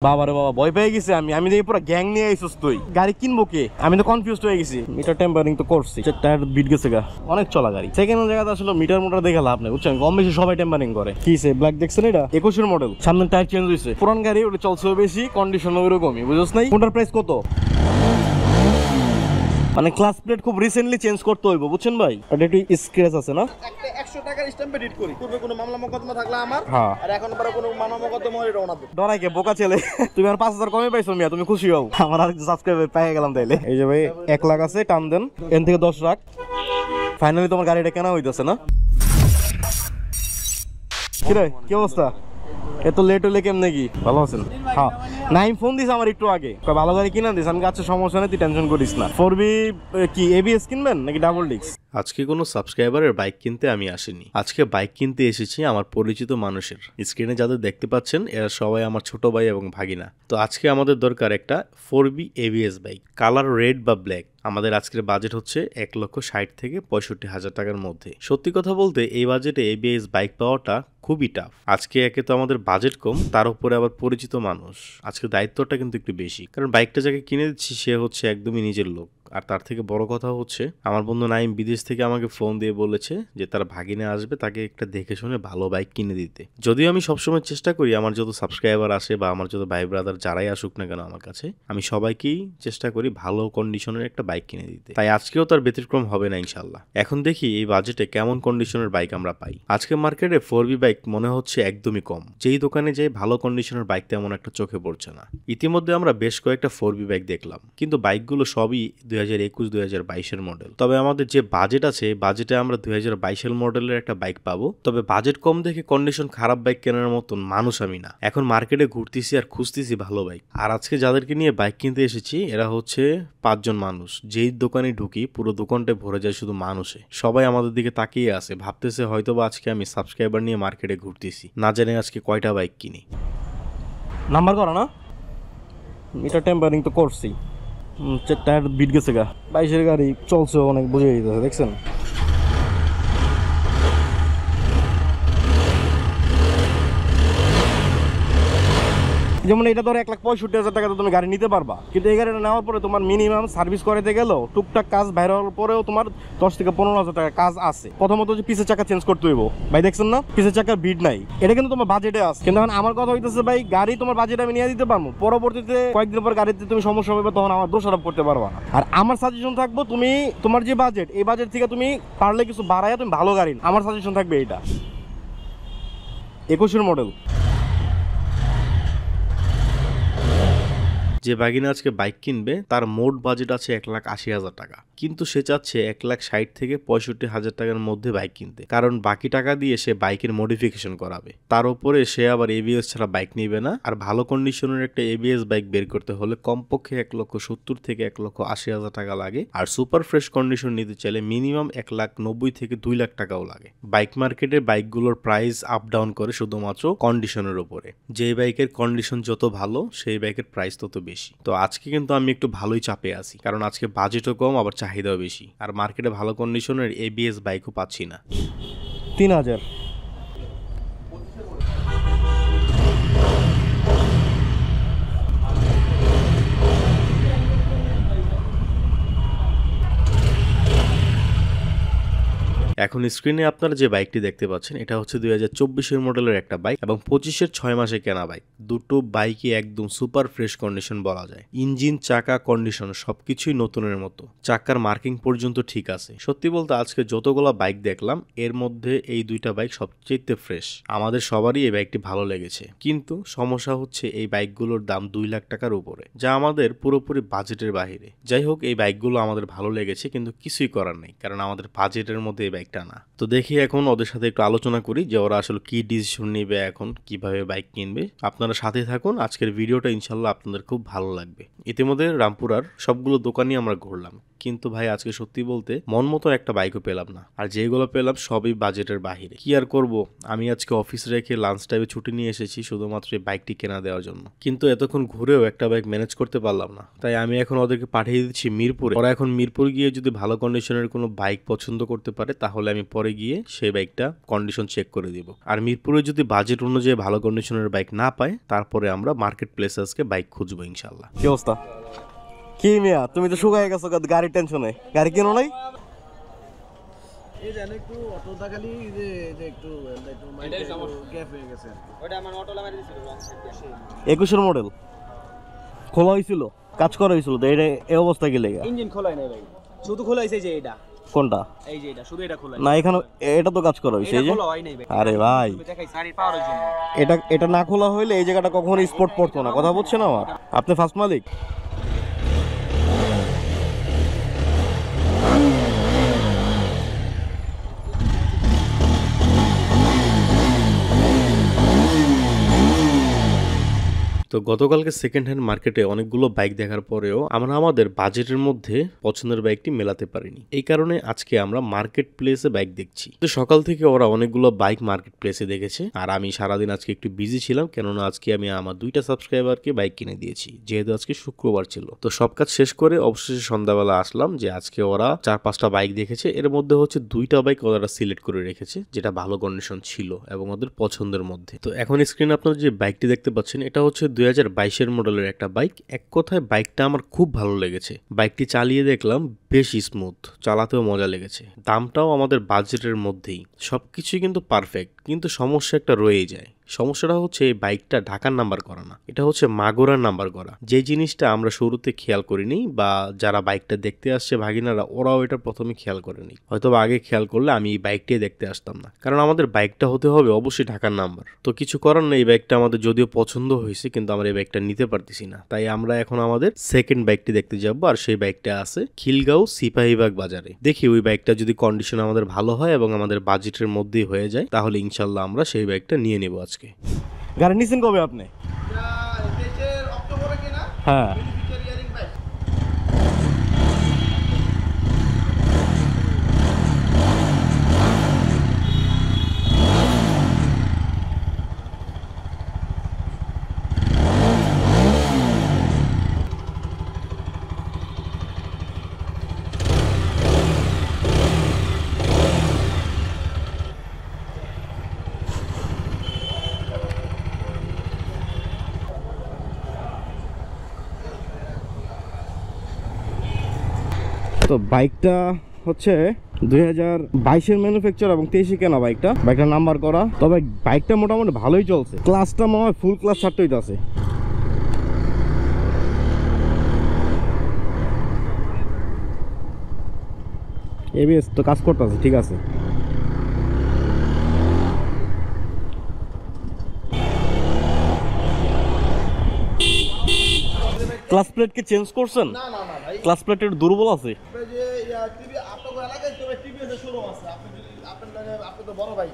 বাবারে বাবা ভয় পেয়ে গেছি আমি আমি দেখি পুরো গ্যাং নিয়ে আইছিস তুই গাড়ি কিনবো কে আমি তো কনফিউজড হয়ে গেছি মিটার টেম্পারিং তো করছি টায়ার বিট গেছে গা অনেক চলা গাড়ি সেকেন্ড জায়গাতে আসলে মিটার মোটার দেখে লাভ নেই বুঝছেন কম বেশি সবাই টেম্পারিং করে কি সে ব্ল্যাক দেখছেন এটা 21 মডেল সামনে টায়ার চেঞ্জ হয়েছে পুরান গাড়ি ওটা চলছে বেশি কন্ডিশন ওইরকমই বুঝছ নাই কোনটার প্রাইস কত মানে ক্লাস প্লেট খুব রিসেন্টলি চেঞ্জ করতে হইব বুঝছেন ভাই এটা একটু স্ক্র্যাচ আছে না একটা 100 টাকার স্ট্যাম্প এডিট করি পূর্বে কোনো মামলা মোকদ্দমা থাকলে আমার হ্যাঁ আর এখন পরে কোনো মামলা মোকদ্দমা হলে রওনা দেব ডরাই কে বোকা ছেলে তুমি আর 5000 কমে পাইছো মিয়া তুমি খুশি হও আমার আর সাবস্ক্রাইবার পেয়ে গেলাম তাইলে এই যে ভাই 1 লাখ আছে টান দেন এন থেকে 10 রাখ ফাইনালি তোমার গাড়িটা কেনা হইতাছে না কি রে কি অবস্থা এত লেট হলে কেমনে কি ভালো আছেন হ্যাঁ নাইম ফোন দিস আমার একটু আগে ভালো গাড়ি কিনা দিস আমি কাছে সমস্যা নেই তুই টেনশন করিস না 4B কি এবিএস কিনবেন নাকি ডাবল ডিস্ক আজকে কোনো সাবস্ক্রাইবারের বাইক কিনতে আমি আসিনি আজকে বাইক কিনতে এসেছি আমার পরিচিত মানুষের স্ক্রিনে যাদের দেখতে পাচ্ছেন এরা সবাই আমার ছোট ভাই এবং ভাগিনা তো আজকে আমাদের দরকার একটা 4B ABS bike colour red বা ব্ল্যাক আমাদের আজকের বাজেট হচ্ছে 1,60,000 থেকে 65,000 টাকার মধ্যে সত্যি কথা বলতে এই বাজেটে এবিএস বাইক পাওয়াটা খুবই টাফ আজকে একে তো আমাদের বাজেট কম তার উপরে আবার পরিচিত মানুষ আজকে দায়িত্বটা কিন্তু একটু বেশি কারণ বাইকটা যাকে কিনে দিচ্ছি সে হচ্ছে একদমই নিজের লোক আর তার থেকে বড় কথা হচ্ছে আমার বন্ধু নাইম বিদেশ থেকে আমাকে ফোন দিয়ে বলেছে যে তার ভাগিনে আসবে তাকে একটা দেখে শুনে ভালো বাইক কিনে দিতে যদিও আমি সবসময় চেষ্টা করি আমার যত সাবস্ক্রাইবার আসে বা আমার যত ভাই ব্রাদার যারাই আসুক না কেন আমার কাছে আমি সবাইকেই চেষ্টা করি ভালো কন্ডিশনের একটা বাইক কিনে দিতে তাই আজকেও তার ব্যতিক্রম হবে না ইনশাল্লাহ এখন দেখি এই বাজেটে কেমন কন্ডিশনের বাইক আমরা পাই আজকে মার্কেটে 4B বাইক মনে হচ্ছে একদমই কম যেই দোকানে যাই ভালো কন্ডিশনের বাইক তেমন একটা চোখে পড়ছে না ইতিমধ্যে আমরা বেশ কয়েকটা 4B বাইক দেখলাম কিন্তু বাইকগুলো সবই 2021-2022 মডেল তবে আমাদের যে বাজেট আছে বাজেটে আমরা 2022 মডেলের একটা বাইক পাবো তবে বাজেট কম দেখে কন্ডিশন খারাপ বাইক কেনার মতন মানুষ আমি না এখন মার্কেটে ঘুরতেছি আর খুঁজতেছি ভালো বাইক আর আজকে যাদেরকে নিয়ে বাইক কিনতে এসেছি এরা হচ্ছে 5 জন মানুষ যেই দোকানে ঢুকি পুরো দোকানটায় ভরে যায় শুধু মানুষে সবাই আমাদের দিকে তাকিয়ে আছে ভাবতেছে হয়তোবা আজকে আমি সাবস্ক্রাইবার নিয়ে মার্কেটে ঘুরতেছি না জানি আজকে কয়টা বাইক কিনি নাম্বার করা না মিটার টেম্পারিং তো করছি টায়ার বিট গেছে গা 22-এর গাড়ি চলছে অনেক বুঝে যেতেছে দেখছেন যেমন এটা ধরো 1,65,000 টাকা তুমি গাড়ি নিতে পারবা কিন্তু এই গাড়িটা নেওয়ার পরে তোমার মিনিমাম সার্ভিস করাতে গেলেও টুকটাক কাজ বাইরে হওয়ার পরেও তোমার 10 থেকে 15,000 টাকা কাজ আছে প্রথমত যে পিছের চাকা চেঞ্জ করতে হইব ভাই দেখছেন না পিছের চাকার বিট নাই এটা কিন্তু তোমার বাজেটে আছে কিন্তু এখন আমার কথা হইতেছে ভাই গাড়ি তোমার বাজেটে আমি নিয়ে দিতে পারবো পরবর্তীতে কয়েকদিন পর গাড়িতে তুমি সমস্যা হবে তখন আমার দোষারোপ করতে পারবা না আর আমার সাজেশন থাকবো তুমি তোমার যে বাজেট এই বাজেট থেকে তুমি পারলে কিছু বাড়াইয়া তুমি ভালো গাড়ি আমার সাজেশন থাকবে এটা 21 মডেল যে ভাগিনা আজকে বাইক কিনবে তার মোট বাজেট আছে 1,80,000 টাকা কিন্তু সে চাচ্ছে 1,60,000 থেকে 65,000 টাকার মধ্যে বাইক কিনতে কারণ বাকি টাকা দিয়ে সে বাইকের মডিফিকেশন করাবে তার উপরে সে আবার এবিএস ছাড়া বাইক নিবে না আর ভালো কন্ডিশনের একটা এবিএস বাইক বের করতে হলে কমপক্ষে 1,70,000 থেকে 1,80,000 টাকা লাগে আর সুপার ফ্রেশ কন্ডিশন নিতে চাইলে মিনিমাম 1,90,000 থেকে 2 লাখ টাকাও লাগে বাইক মার্কেটে বাইকগুলোর প্রাইস আপ ডাউন করে শুধুমাত্র কন্ডিশনের উপরে যে বাইকের কন্ডিশন যত ভালো সেই বাইকের প্রাইস তত বেশি তো আজকে কিন্তু আমি একটু ভালোই চাপে আছি কারণ আজকে বাজেটও কম আবার চাহিদাও বেশি আর মার্কেটে ভালো কন্ডিশনের এবিএস বাইকও পাচ্ছি না 3,000 এখন স্ক্রিনে আপনারা যে বাইকটি দেখতে পাচ্ছেন এটা হচ্ছে 2024 মডেলের একটা বাইক এবং 25-এর 6 মাসে কেনা বাইক দুটো বাইকই একদম সুপার ফ্রেশ কন্ডিশন বলা যায় ইঞ্জিন চাকা কন্ডিশন সবকিছুই নতুনের মতো চাকার মার্কিং পর্যন্ত ঠিক আছে সত্যি বলতে আজকে যতগুলো বাইক দেখলাম এর মধ্যে এই দুইটা বাইক সবচেয়ে ফ্রেশ আমাদের সবারই এই বাইকটি ভালো লেগেছে কিন্তু সমস্যা হচ্ছে এই বাইকগুলোর দাম 2 লাখ টাকার উপরে যা আমাদের পুরোপুরি বাজেটের বাইরে যাই হোক এই বাইকগুলো আমাদের ভালো লেগেছে কিন্তু কিছুই করার নেই কারণ আমাদের বাজেটের মধ্যে এই বাইকটা না তো দেখি এখন ওদের সাথে একটু আলোচনা করি যে ওরা আসলে কি ডিসিশন নেবে এখন কিভাবে বাইক কিনবে আপনারা সাথে থাকুন আজকের ভিডিওটা ইনশাল্লাহ আপনাদের খুব ভালো লাগবে ইতিমধ্যে রামপুরার সবগুলো দোকানই আমরা ঘুরলাম কিন্তু ভাই আজকে সত্যি বলতে মন মতো একটা বাইকও পেলাম না, আর যেগুলো পেলাম সবই বাজেটের বাহিরে। কি আর করব, আমি আজকে অফিস রেখে লাঞ্চ টাইমে ছুটি নিয়ে এসেছি শুধুমাত্র এই বাইকটি কেনা দেওয়ার জন্য, কিন্তু এতক্ষণ ঘুরেও একটা বাইক ম্যানেজ করতে পারলাম না। তাই আমি এখন ওদেরকে পাঠিয়ে দিচ্ছি মিরপুরে। ওরা এখন মিরপুর গিয়ে যদি ভালো কন্ডিশনের কোনো বাইক পছন্দ করতে পারে তাহলে আমি পরে গিয়ে সেই বাইকটা কন্ডিশন চেক করে দিব। আর মিরপুরে যদি বাজেট অনুযায়ী ভালো কন্ডিশনের বাইক না পায় তারপরে আমরা মার্কেট প্লেসে আজকে বাইক খুঁজবো ইনশাল্লাহ। কি অবস্থা? কি মিয়া, তুমি তো শুকায় গেছো গাড়ির টেনশনে। গাড়ি কেন নাই? এই জানো একটু অটোটা খালি যে যে একটু গ্যাপ হয়ে গেছে। ওটা আমার অটোলা মারি দিছিল রং সাইড 21-এর মডেল খোলা হয়েছিল, কাজ করা হয়েছিল, তো এটা এই অবস্থা কি লেগে? ইঞ্জিন খোলাই নাই ভাই, শুধু খোলা হয়েছে যে এটা। কোনটা? এই যে এটা, শুধু এটা খোলা। না এখানে এটা তো কাজ করা হয়েছে এই যে। খোলা হয় নাই ভাই। আরে ভাই তুমি দেখাই সারি পাওয়ার জন্য। এটা না খোলা হইলে এই জায়গাটা কখনো স্পট পড়তো না। কথা বুঝছেন আমার? আপনি ফার্স্ট মালিক। তো গতকালকে সেকেন্ড হ্যান্ড মার্কেটে অনেকগুলো বাইক দেখার পরেও আমরা আমাদের বাজেটের মধ্যে পছন্দের বাইকটি মেলাতে পারিনি। এই কারণে আজকে আমরা মার্কেট প্লেসে বাইক দেখছি। তো সকাল থেকে ওরা অনেকগুলো বাইক মার্কেট প্লেসে দেখেছে, আর আমি সারাদিন আজকে একটু বিজি ছিলাম, কেননা আজকে আমি আমার 2টা সাবস্ক্রাইবারকে বাইক কিনে দিয়েছি, যেহেতু আজকে শুক্রবার ছিল। তো সব কাজ শেষ করে অবশেষে সন্ধ্যাবেলা আসলাম, যে আজকে ওরা 4-5টা বাইক দেখেছে, এর মধ্যে হচ্ছে 2টা বাইক ওরা সিলেক্ট করে রেখেছে যেটা ভালো কন্ডিশন ছিল এবং ওদের পছন্দের মধ্যে। তো এখন স্ক্রিনে আপনারা যে বাইকটি দেখতে পাচ্ছেন এটা হচ্ছে 2022-এর মডেলের একটা বাইক। এক কথায় বাইকটা আমার খুব ভালো লেগেছে। বাইকটি চালিয়ে দেখলাম বেশ স্মুথ, চালাতেও মজা লেগেছে, দামটাও আমাদের বাজেটের মধ্যেই, সবকিছুই কিন্তু পারফেক্ট। কিন্তু সমস্যা একটা রয়েই যায়। সমস্যাটা হচ্ছে এই বাইকটা ঢাকার নাম্বার করা না, এটা হচ্ছে মাগুরার নাম্বার করা। যে জিনিসটা আমরা শুরুতে খেয়াল করিনি, বা যারা বাইকটা দেখতে আসছে ভাগিনারা ওরাও এটা প্রথমে খেয়াল করেনি। হয়তো আগে খেয়াল করলে আমি এই বাইকটাই দেখতে আসতাম না, কারণ আমাদের বাইকটা হতে হবে অবশ্যই ঢাকার নাম্বার। তো কিছু করার নেই, এই বাইকটা আমাদের যদিও পছন্দ হয়েছে কিন্তু আমরা এই বাইকটা নিতে পারতেছি না। তাই আমরা এখন আমাদের সেকেন্ড বাইকটি দেখতে যাবো, আর সেই বাইকটা আছে খিলগাঁও সিপাহীবাগ বাজারে। দেখি ওই বাইকটা যদি কন্ডিশন আমাদের ভালো হয় এবং আমাদের বাজেটের মধ্যেই হয়ে যায় তাহলে ইনশাল্লাহ আমরা সেই বাইকটা নিয়ে নেব আজকে। গাড়ি নিছেন কবে আপনি? অক্টোবরে কিনা হ্যাঁ ইয়ারিং বাইক। তো বাইকটা হচ্ছে 2022-এর ম্যানুফ্যাকচার এবং 23-এ কেনা বাইকটা নাম্বার করা। তবে বাইকটা মোটামুটি ভালোই চলছে। ক্লাসটা মনে হয় ফুল ক্লাস ছাড়তে হইতাছে। এবিএস তো কাজ করতেছে, ঠিক আছে। ক্লাস প্লেট কি চেঞ্জ করছেন? না না না ভাই, ক্লাস প্লেটের দুর্বল আছে। আপনি যে টিভি আপনাদের এলাকায় তো টিভিএস এর শোরুম আছে। আপনি যদি আপনি তো বড় ভাই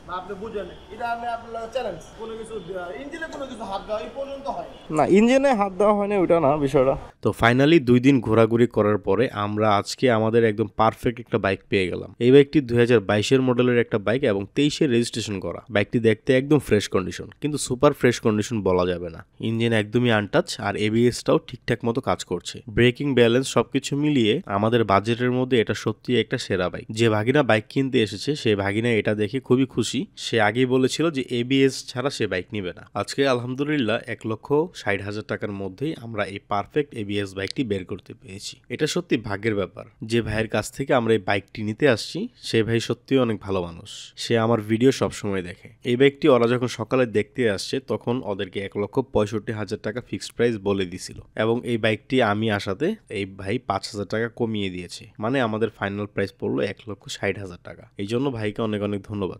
বা আপনি বুঝেন, এটা আমি আপনার চ্যালেঞ্জ। কোনো কিছু ইঞ্জিনে কোনো কিছু হাত দেওয়া এই পর্যন্ত হয় না, ইঞ্জিনে হাত দেওয়া হয়নি, ওইটা না বিষয়টা। তো ফাইনালি 2 দিন ঘোরাঘুরি করার পরে আমরা আজকে আমাদের একদম পারফেক্ট একটা বাইক পেয়ে গেলাম। এই বাইকটি 2022-এর মডেলের একটা বাইক এবং 23-এ রেজিস্ট্রেশন করা। বাইকটি দেখতে একদম ফ্রেশ কন্ডিশন, কিন্তু সুপার ফ্রেশ কন্ডিশন বলা যাবে না। ইঞ্জিন একদমই আনটাচ, আর এবিএসটাও ঠিকঠাক মতো কাজ করছে। ব্রেকিং ব্যালেন্স সবকিছু মিলিয়ে আমাদের বাজেটের মধ্যে এটা সত্যি একটা সেরা বাইক। যে ভাগিনা বাইক কিনতে এসেছে সেই ভাগিনা এটা দেখে খুবই খুশি। সে আগেই বলেছিল যে এবিএস ছাড়া সে বাইক নিবে না। আজকে আলহামদুলিল্লাহ 1,60,000 টাকার মধ্যেই আমরা এই পারফেক্ট এবিএস বাইকটি বের করতে পেরেছি। এটা সত্যি ভাগ্যের ব্যাপার। যে ভাইয়ের কাছ থেকে আমরা এই বাইকটি নিতে আসছি সেই ভাই সত্যি অনেক ভালো মানুষ। সে আমার ভিডিও সবসময় দেখে। এই বাইকটি ওরা যখন সকালে দেখতে আসছে তখন ওদেরকে 1,65,000 টাকা ফিক্সড প্রাইস বলে দিছিল, এবং এই বাইকটি আমি আসাতে এই ভাই 5,000 টাকা কমিয়ে দিয়েছে। মানে আমাদের ফাইনাল প্রাইস পড়লো 1,60,000 টাকা। এই জন্য ভাইকে অনেক অনেক ধন্যবাদ।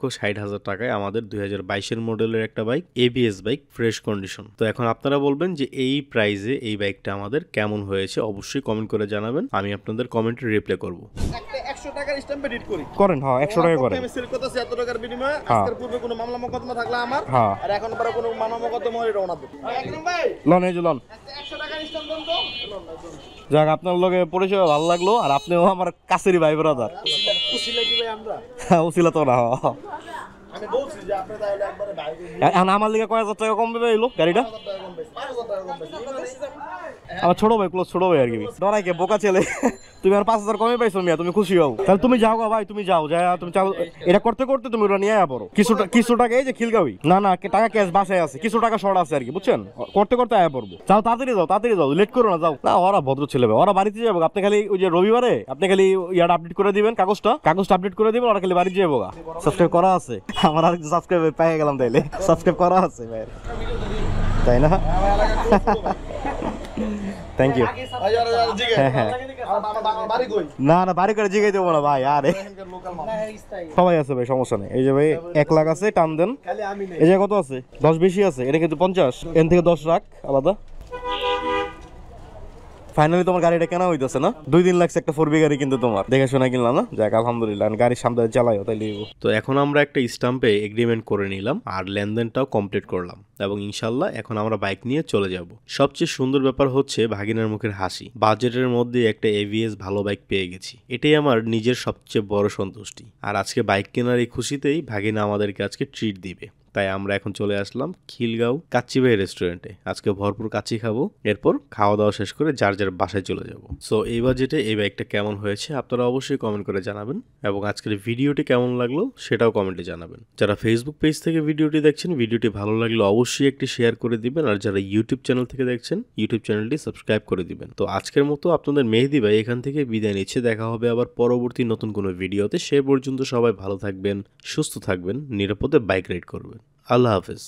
1,60,000 টাকায় আমাদের 2022-এর মডেলের একটা bike, ABS bike, fresh condition. তো এখন আপনারা বলবেন যে এই প্রাইসে এই বাইকটা আমাদের কেমন হয়েছে, অবশ্যই কমেন্ট করে জানাবেন, আমি আপনাদের কমেন্টে রিপ্লাই করব। একটা 100 টাকার স্ট্যাম্পে ডিট করি করেন, হ্যাঁ 100 টাকা করেন। আমি সেল করতেছি এত টাকার বিনিময়ে। আজকের পূর্বে কোনো মামলা মোকদ্দমা থাকলে আমার, হ্যাঁ আর এখন পরে কোনো মামলা মোকদ্দমা হলে ওনার দেব। একদম ভাই লন, এই যে লন। 100 টাকার স্ট্যাম্প দেন তো। যাক, আপনার লগে পরিচয় ভালো লাগলো, আর আপনিও আমার কাছেরই ভাই ব্রাদার। খুশি লাগি ভাই আমরা। উচিলা তো না। আমি বলছি যে আপনি তাহলে একবারে ভাই এখন আমার লিগে কয় হাজার টাকা কম দেবে এলো গাড়িটা? 5,000 টাকা কম পাইছি। আমার ছোট ভাই, ক্লোজ ছোট ভাই আর কি। ডরাই কে বোকা ছেলে, তুমি আর 5,000 কমে পাইছো মিয়া, তুমি খুশি হও। তাহলে তুমি যাও গা ভাই, তুমি যাও, যাই তুমি চাও এটা করতে করতে তুমি ওটা নিয়ে আয়া পড়ো। কিছু টাকা এই যে খিলগাবি না না টাকা ক্যাশ বাসায় আছে, কিছু টাকা শর্ট আছে আর কি, বুঝছেন? করতে করতে আয়া পড়বো। যাও তাড়াতাড়ি যাও, লেট করো না, যাও না। ওরা ভদ্র ছেলে ভাই, ওরা বাড়িতে যাবো। আপনি খালি ওই যে রবিবারে আপনি খালি ইয়াটা আপডেট করে দিবেন, কাগজটা আপডেট করে দিবেন, ওরা খালি বাড়িতে যাবো। সাবস্ক্রাইব করা আছে আমার, আর সাবস্ক্রাইব পেয়ে গেলাম তাইলে। সাবস্ক্রাইব করা আছে ভাই, তাই না? Thank you. হ্যাঁ হ্যাঁ, বাড়ি কই? না না বাড়ি করে জিগাই দেবো না ভাই, আরে লোকাল মাল। সবাই আছে ভাই, সমস্যা নেই। এই যে ভাই 1 লাখ আছে, টান দেন। খালি আমি নেই। এই যে কত আছে? 10 বেশি আছে, এটা কিন্তু 50, এন থেকে 10 রাখ আলাদা। ফাইনালি তোমার গাড়িটা কেনা হইতেছে না? 2 দিন লাগছে একটা 4B গাড়ি কিন্তু তোমার, দেখে শোনা কিনলা না? যাক আলহামদুলিল্লাহ, গাড়ির সামনে চালাইও তাইলে। তো এখন আমরা একটা স্টাম্পে এগ্রিমেন্ট করে নিলাম আর লেনদেনটাও কমপ্লিট করলাম, এবং ইনশাল্লাহ এখন আমরা বাইক নিয়ে চলে যাব। সবচেয়ে সুন্দর ব্যাপার হচ্ছে ভাগিনার মুখের হাসি। বাজেটের মধ্যে একটা এভিএস ভালো বাইক পেয়ে গেছি, এটাই আমার নিজের সবচেয়ে বড় সন্তুষ্টি। আর আজকে বাইক কেনার এই খুশিতেই ভাগিনা আমাদেরকে আজকে ট্রিট দিবে। তাই আমরা এখন চলে আসলাম খিলগাঁও কাচ্চি ভাই রেস্টুরেন্টে। আজকে ভরপুর কাচ্চি খাবো, এরপর খাওয়া দাওয়া শেষ করে যার যার বাসায় চলে যাব। সো এই বাজেটে এই বাইকটা কেমন হয়েছে আপনারা অবশ্যই কমেন্ট করে জানাবেন, এবং আজকের ভিডিওটি কেমন লাগলো সেটাও কমেন্টে জানাবেন। যারা ফেসবুক পেজ থেকে ভিডিওটি দেখছেন, ভিডিওটি ভালো লাগলে অবশ্যই একটি শেয়ার করে দিবেন, আর যারা ইউটিউব চ্যানেল থেকে দেখছেন ইউটিউব চ্যানেলটি সাবস্ক্রাইব করে দিবেন। তো আজকের মতো আপনাদের মেহেদি ভাই এখান থেকে বিদায় নিচ্ছে। দেখা হবে আবার পরবর্তী নতুন কোনো ভিডিওতে। সে পর্যন্ত সবাই ভালো থাকবেন, সুস্থ থাকবেন, নিরাপদে বাইক রাইড করবেন। আল্লাহ হাফেজ।